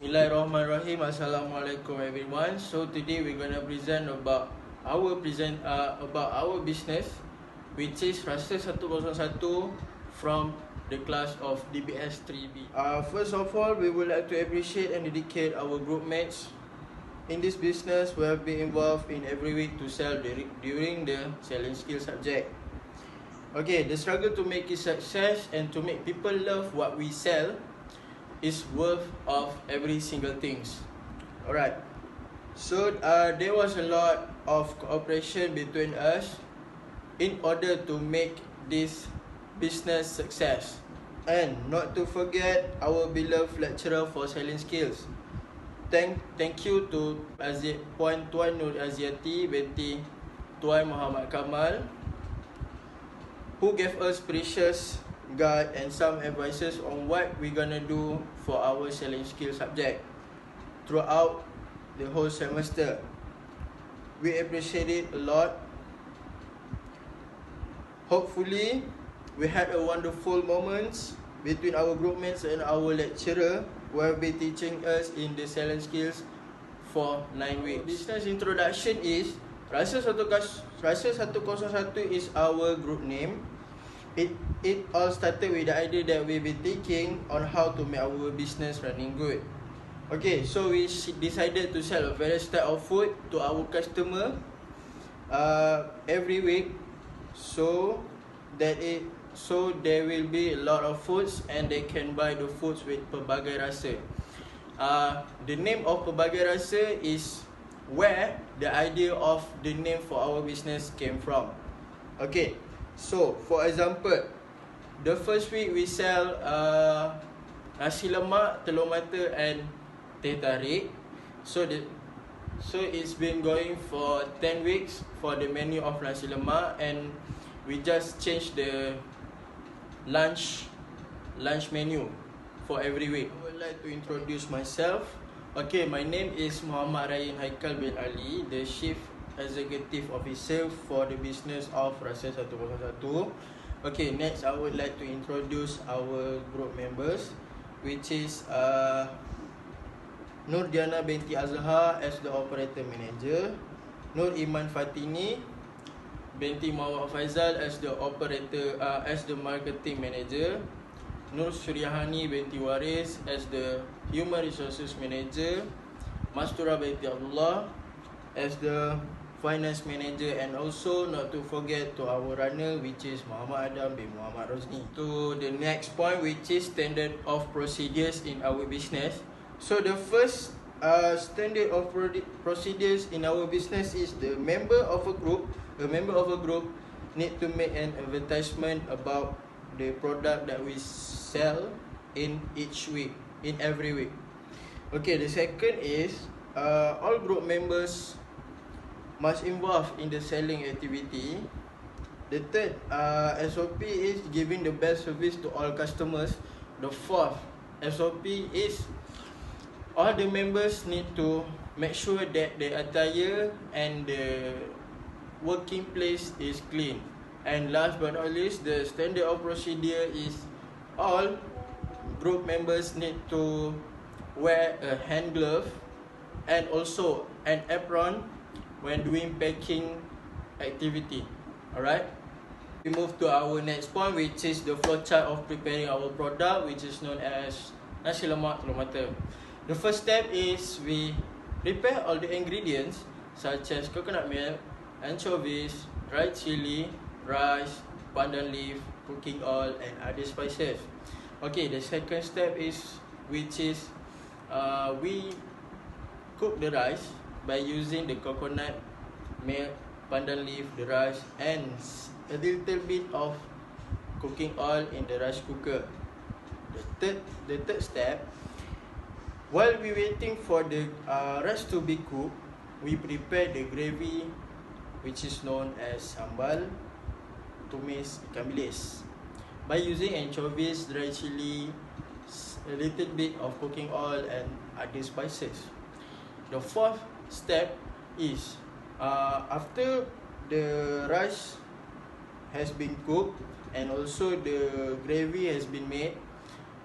Bismillahirrahmanirrahim. Assalamualaikum everyone. So today we're gonna present about our business, which is Rasa 101 from the class of DBS3B. First of all, we would like to appreciate and dedicate our group mates in this business who have been involved in every week to sell during the selling skill subject. Okay, the struggle to make it success and to make people love what we sell is worth of every single things. Alright, so there was a lot of cooperation between us in order to make this business success. And not to forget our beloved lecturer for selling skills. Thank you to Puan Tuan Nur Aziati binti Tuan Muhammad Kamal, who gave us precious guide and some advices on what we're gonna do for our selling skill subject throughout the whole semester. We appreciate it a lot. Hopefully, we had a wonderful moments between our group mates and our lecturer who have been teaching us in the selling skills for 9 weeks. Business introduction is Rasa 101 is our group name. It all started with the idea that we've been thinking on how to make our business running good. Okay, so we decided to sell a various type of food to our customer every week, so there will be a lot of foods and they can buy the foods with pelbagai rasa. The name of pelbagai rasa is where the idea of the name for our business came from. Okay, so for example, the first week we sell nasi lemak, telur mata and teh tarik. So it's been going for 10 weeks for the menu of nasi lemak, and we just change the lunch menu for every week. I would like to introduce myself. Okay, my name is Muhammad Ryan Haikal bin Ali, the Chief Executive Officer for the business of Rasa 101. Okay, next I would like to introduce our group members, which is Nur Diana binti Azhar as the operator manager, Nur Iman Fatini binti Muhammad Faizal as the operator as the marketing manager, Nur Suryahani binti Waris as the human resources manager, Mastura binti Abdullah as the finance manager, and also not to forget to our runner, which is Muhammad Adam bin Muhammad Rosni. To the next point, which is standard of procedures in our business. So the first standard of procedures in our business is the member of a group need to make an advertisement about the product that we sell in every week. Okay, the second is all group members must involve in the selling activity. The third SOP is giving the best service to all customers. The fourth SOP is all the members need to make sure that the attire and the working place is clean. And last but not least, the standard of procedure is all group members need to wear a hand glove and also an apron when doing packing activity. Alright, we move to our next point, which is the flowchart of preparing our product, which is known as nasi lemak telur mata. The first step is we prepare all the ingredients such as coconut milk, anchovies, dried chili, rice, pandan leaf, cooking oil and other spices. Okay, the second step is we cook the rice by using the coconut milk, pandan leaf, the rice and a little bit of cooking oil in the rice cooker. The third step, while we waiting for the rice to be cooked, we prepare the gravy, which is known as sambal tumis ikan bilis, by using anchovies, dry chili, a little bit of cooking oil and other spices. The fourth step is after the rice has been cooked and also the gravy has been made,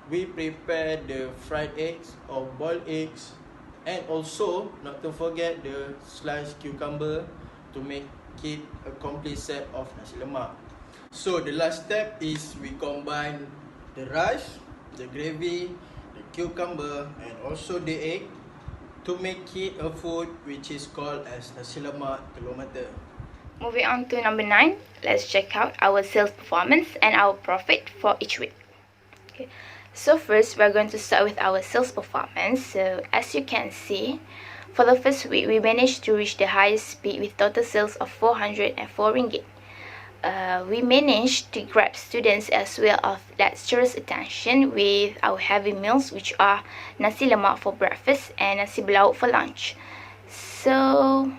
we prepare the fried eggs or boiled eggs, and also not to forget the sliced cucumber to make it a complete set of nasi lemak. So the last step is we combine the rice, the gravy, the cucumber and also the egg to make it a food which is called as nasi lemak telur mata. Moving on to number 9, let's check out our sales performance and our profit for each week. Okay. So first, we're going to start with our sales performance. So as you can see, for the first week, we managed to reach the highest speed with total sales of 404 ringgit. We managed to grab students as well as lecturers' attention with our heavy meals, which are nasi lemak for breakfast and nasi belauk for lunch. So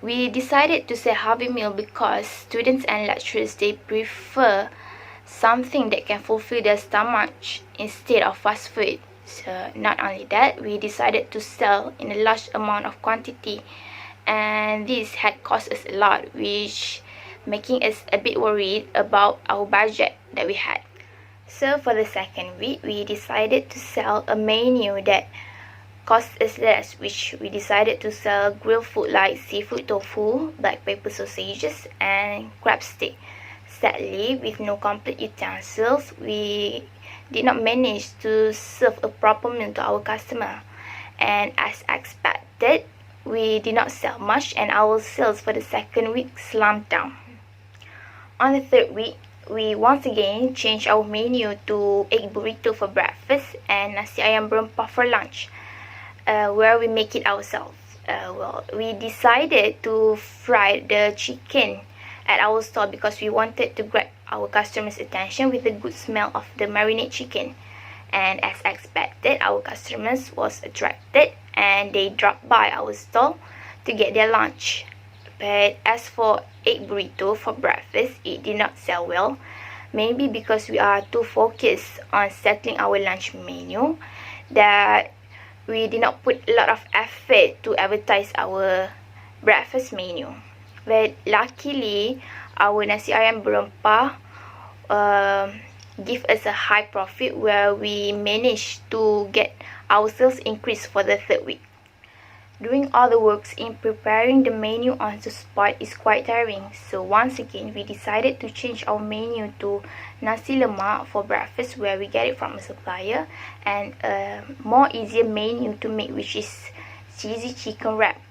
we decided to say heavy meal because students and lecturers, they prefer something that can fulfill their stomach instead of fast food. So not only that, we decided to sell in a large amount of quantity, and this had cost us a lot, which making us a bit worried about our budget that we had. So for the second week, we decided to sell a menu that cost us less, which we decided to sell grilled food like seafood tofu, black pepper sausages and crab stick. Sadly, with no complete utensils, we did not manage to serve a proper meal to our customer, and as expected, we did not sell much and our sales for the second week slumped down. On the third week, we once again changed our menu to egg burrito for breakfast and nasi ayam berempah for lunch, where we make it ourselves. We decided to fry the chicken at our store because we wanted to grab our customers' attention with the good smell of the marinade chicken. And as expected, our customers was attracted and they dropped by our store to get their lunch. But as for egg burrito for breakfast, it did not sell well, maybe because we are too focused on settling our lunch menu that we did not put a lot of effort to advertise our breakfast menu. But luckily, our nasi ayam berempah give us a high profit where we managed to get our sales increase for the third week. Doing all the works in preparing the menu on the spot is quite tiring, so once again we decided to change our menu to nasi lemak for breakfast, where we get it from a supplier, and a more easier menu to make, which is cheesy chicken wrap.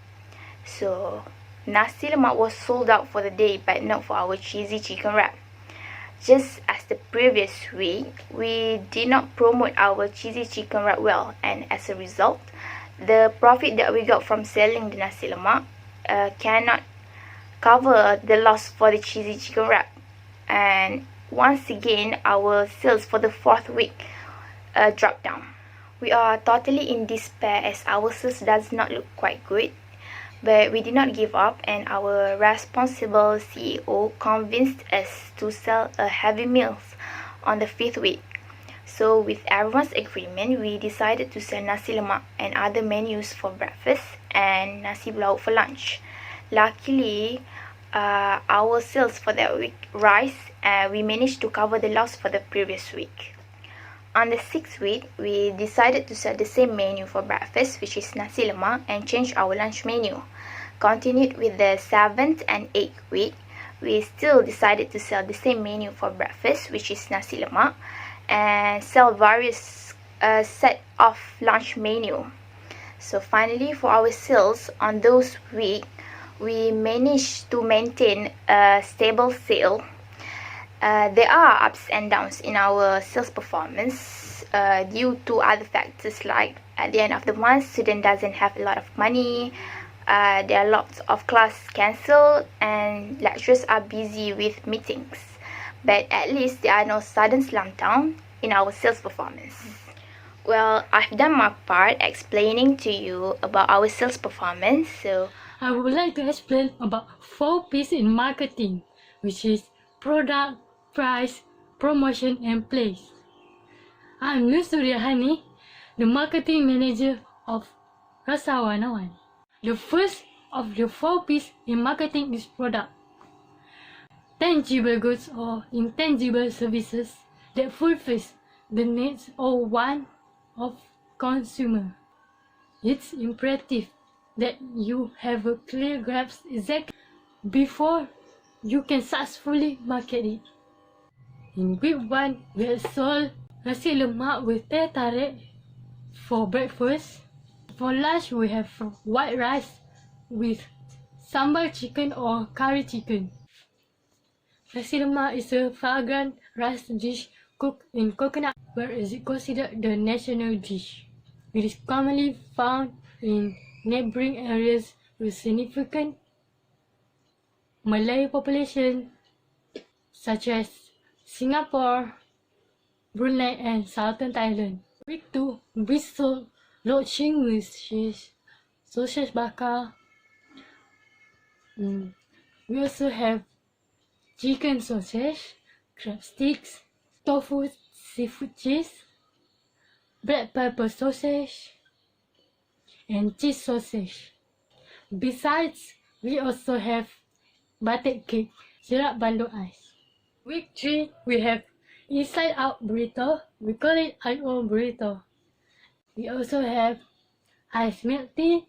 So nasi lemak was sold out for the day, but not for our cheesy chicken wrap. Just as the previous week, we did not promote our cheesy chicken wrap well, and as a result, the profit that we got from selling the nasi lemak cannot cover the loss for the cheesy chicken wrap. And once again, our sales for the fourth week dropped down. We are totally in despair as our sales does not look quite good. But we did not give up, and our responsible CEO convinced us to sell a heavy meals on the fifth week. So with everyone's agreement, we decided to sell nasi lemak and other menus for breakfast and nasi belauk for lunch. Luckily, our sales for that week rise, and we managed to cover the loss for the previous week. On the sixth week, we decided to sell the same menu for breakfast, which is nasi lemak, and change our lunch menu. Continued with the seventh and eighth week, we still decided to sell the same menu for breakfast, which is nasi lemak, and sell various set of lunch menu. So finally, for our sales on those weeks, we managed to maintain a stable sale. There are ups and downs in our sales performance due to other factors, like at the end of the month, student doesn't have a lot of money, there are lots of class cancelled, and lecturers are busy with meetings. But at least there are no sudden slump down in our sales performance. Well, I've done my part explaining to you about our sales performance, so I would like to explain about 4 P's in marketing, which is product, price, promotion, and place. I'm Nur Suryahani, the marketing manager of Rasa 101. The first of the 4 P's in marketing is product. Tangible goods or intangible services that fulfills the needs or want of consumer. It's imperative that you have a clear grasp exactly before you can successfully market it. In week 1, we have sold nasi lemak with teh tarik for breakfast. For lunch, we have white rice with sambal chicken or curry chicken. Nasi lemak is a fragrant rice dish cooked in coconut, where is it considered the national dish. It is commonly found in neighboring areas with significant Malay population, such as Singapore, Brunei, and Southern Thailand. Week 2, we sold lodging with sausage bakar. We also have chicken sausage, crab sticks, tofu seafood cheese, black pepper sausage, and cheese sausage. Besides, we also have butter cake, syrup bandung ice. Week 3, we have inside out burrito. We call it I.O. burrito. We also have ice milk tea,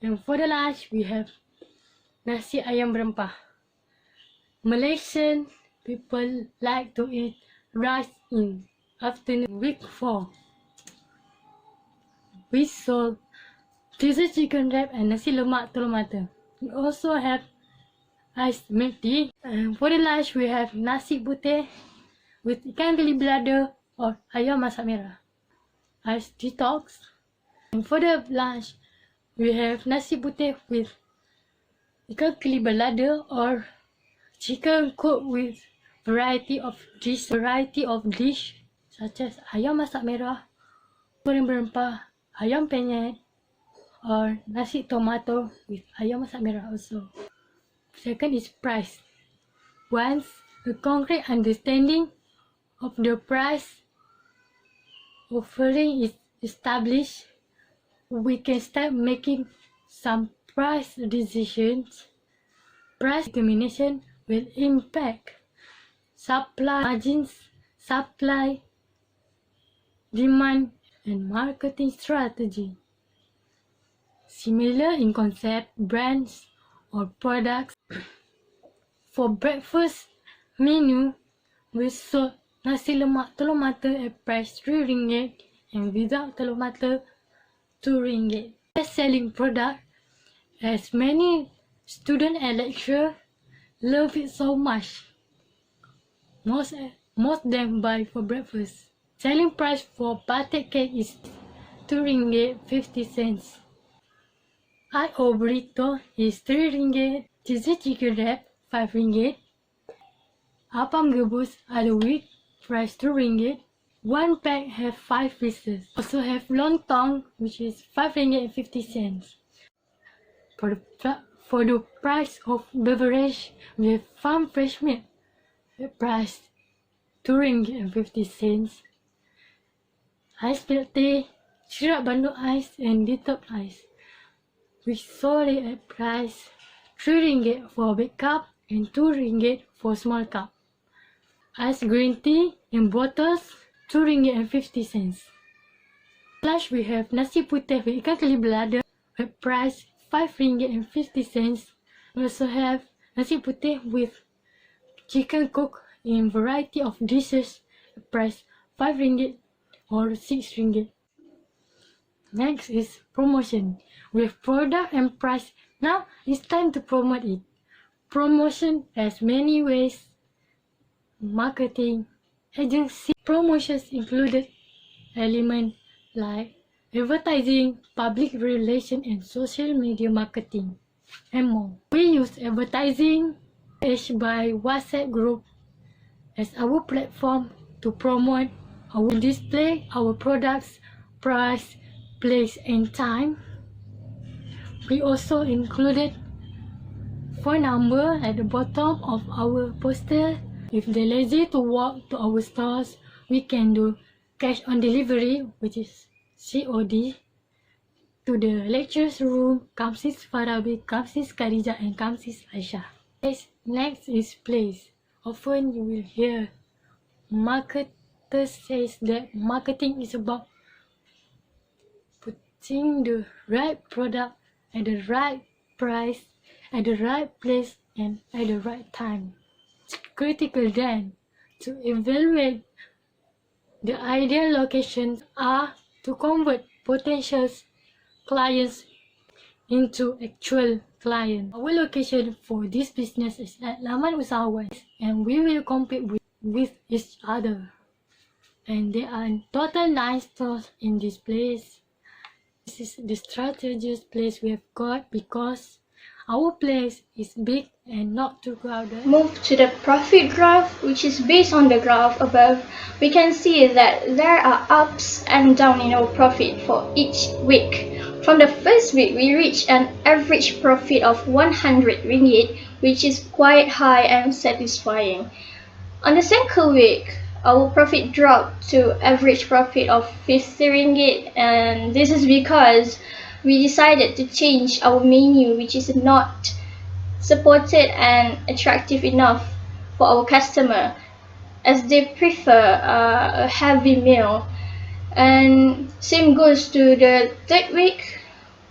and for the lunch, we have nasi ayam berempah. Malaysian people like to eat rice in afternoon. Week 4, we sold cheesy chicken wrap and nasi lemak telur mata. We also have ice milk tea. And for the lunch, we have nasi putih with ikan keli belada or ayam masak merah. Ice detox. And for the lunch, we have nasi putih with ikan keli belada or chicken cooked with variety of dish such as ayam masak merah, goreng berempah, ayam penyet, or nasi tomato with ayam masak merah also. Second is price. Once a concrete understanding of the price offering is established, we can start making some price decisions. Price determination will impact supply margins, supply, demand, and marketing strategy. Similar in concept, brands or products. For breakfast menu, we sold nasi lemak telur mata at price RM3 and without telur mata RM2. Best selling product, as many students and lecturers love it so much. Most them buy for breakfast. Selling price for butter cake is RM2.50. I.O. burrito is RM3. Cheesy chicken wrap RM5. Appam gabus other week price RM2. One pack have 5 pieces. Also have lontong, which is RM5.50. For the price of beverage, we have farm fresh milk at price RM2.50. Ice milk tea, syrup bandung ice, and detox ice. We sold it at price RM3 for big cup and RM2 for small cup. Ice green tea in bottles RM2.50. Plus we have nasi putih with ikan keli belada at price RM5.50. We also have nasi putih with chicken cooked in variety of dishes at price RM5 or RM6. Next is promotion. With product and price, now it's time to promote it. Promotion has many ways. Marketing agency promotions included elements like advertising, public relations, and social media marketing, and more. We use advertising by WhatsApp group as our platform to promote our display, our products, price, place, and time. We also included phone number at the bottom of our poster. If they're lazy to walk to our stores, we can do cash on delivery, which is COD, to the lectures room, Kamsis Farabi, Kamsis Khadijah, and Kamsis Aisha. Next is place. Often you will hear market author says that marketing is about putting the right product at the right price, at the right place, and at the right time. It's critical then to evaluate the ideal locations are to convert potential clients into actual clients. Our location for this business is at Laman Usaha West, and we will compete with each other. And there are in total 9 stores in this place. This is the strategic place we have got because our place is big and not too crowded. Move to the profit graph, which is based on the graph above. We can see that there are ups and downs in our profit for each week. From the first week, we reached an average profit of 100 ringgit, which is quite high and satisfying. On the second week, our profit dropped to average profit of 50 ringgit, and this is because we decided to change our menu, which is not supported and attractive enough for our customer, as they prefer a heavy meal. And same goes to the third week,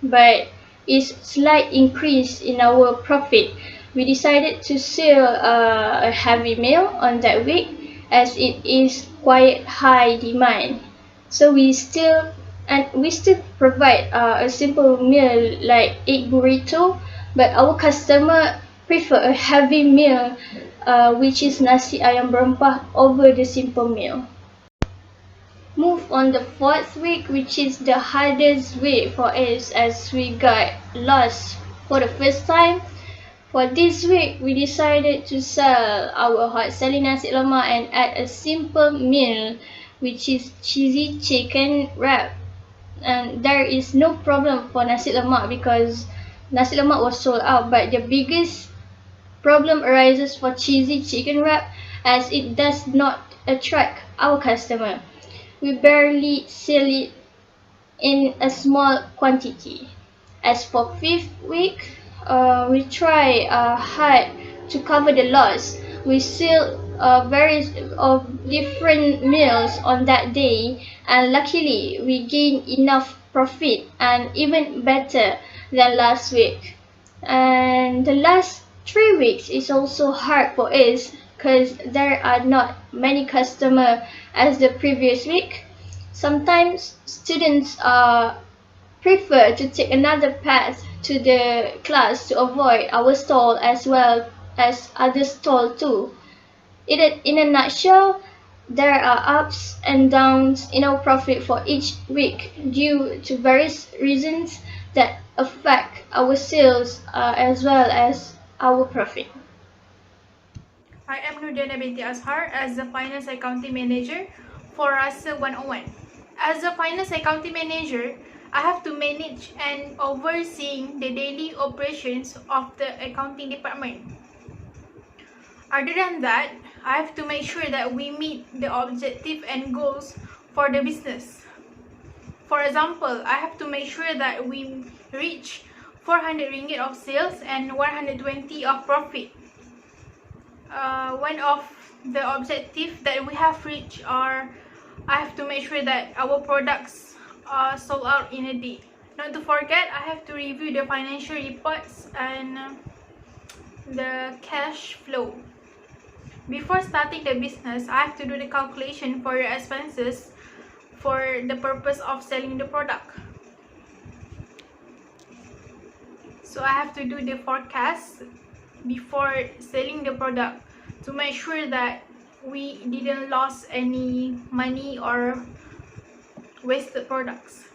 but it's slight increase in our profit. We decided to sell a heavy meal on that week as it is quite high demand. So we still provide a simple meal like egg burrito, but our customer prefer a heavy meal, which is nasi ayam berempah over the simple meal. Move on the fourth week, which is the hardest week for us as we got lost for the first time. For this week, we decided to sell our hot selling nasi lemak and add a simple meal, which is cheesy chicken wrap. And there is no problem for nasi lemak because nasi lemak was sold out, but the biggest problem arises for cheesy chicken wrap as it does not attract our customer. We barely sell it in a small quantity. As for fifth week, we try hard to cover the loss. We sell various of different meals on that day, and luckily we gain enough profit and even better than last week. And the last 3 weeks is also hard for us because there are not many customers as the previous week. Sometimes students prefer to take another path to the class to avoid our stall as well as other stall too. In a nutshell, there are ups and downs in our profit for each week due to various reasons that affect our sales as well as our profit. I am Nurdiana binti Azhar as the Finance Accounting Manager for Rasa 101. As a Finance Accounting Manager, I have to manage and overseeing the daily operations of the accounting department. Other than that, I have to make sure that we meet the objective and goals for the business. For example, I have to make sure that we reach 400 ringgit of sales and 120 of profit. One of the objectives that we have reached are I have to make sure that our products are sold out in a day. Not to forget, I have to review the financial reports and the cash flow. Before starting the business, I have to do the calculation for the expenses for the purpose of selling the product. So I have to do the forecast before selling the product to make sure that we didn't lose any money or wasted products.